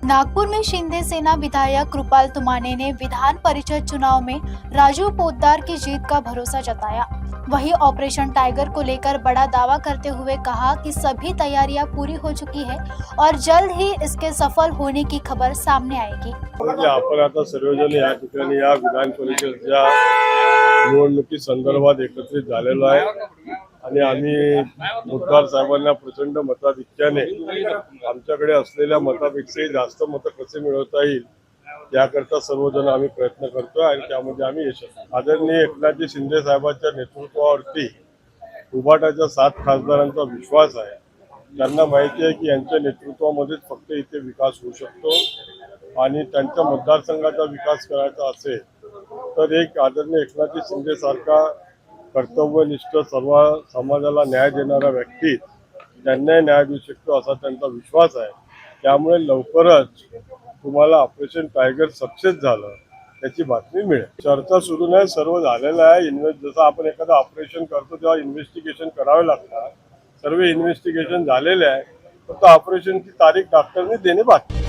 नागपुर में शिंदे सेना विधायक कृपाल तुमाने ने विधान परिषद चुनाव में राजू पोद्दार की जीत का भरोसा जताया। वहीं ऑपरेशन टाइगर को लेकर बड़ा दावा करते हुए कहा कि सभी तैयारियां पूरी हो चुकी है और जल्द ही इसके सफल होने की खबर सामने आएगी। आपण आता सर्वजण या ठिकाणी या विधान परिषदेच्या निवडणुकी संदर्भात एकत्रित झालेलो आहे आणि आम्ही मुद्दार साहेबांना प्रचंड मताधिक्याने आमच्याकडे असलेल्या मतापेक्षाही जास्त मतं कसे मिळवता येईल याकरता सर्वजण आम्ही प्रयत्न करतोय आणि त्यामध्ये आम्ही यशस्वी आदरणीय एकनाथजी शिंदे साहेबांच्या नेतृत्वावरती उभाटाच्या 7 खासदारांचा विश्वास आहे। त्यांना माहिती आहे की यांच्या नेतृत्वामध्येच फक्त इथे विकास होऊ शकतो आणि त्यांच्या मतदारसंघाचा विकास करायचा असेल तर एक आदरणीय एकनाथजी शिंदे सारखा कर्तव्यनिष्ठ सर्व समाजाला न्याय देणारा व्यक्ती त्यांना न्याय देऊ शकतो असा त्यांचा विश्वास आहे। त्यामुळे लवकरच तुम्हाला ऑपरेशन टायगर सक्सेस झालं त्याची बातमी मिळेल। चर्चा सुरू नाही, सर्व झालेलं आहे। जसं आपण एखादं ऑपरेशन करतो तेव्हा इन्व्हेस्टिगेशन करावे लागतात, सर्व इन्व्हेस्टिगेशन झालेले आहे, फक्त ऑपरेशनची तारीख डॉक्टरने देणे बाकी।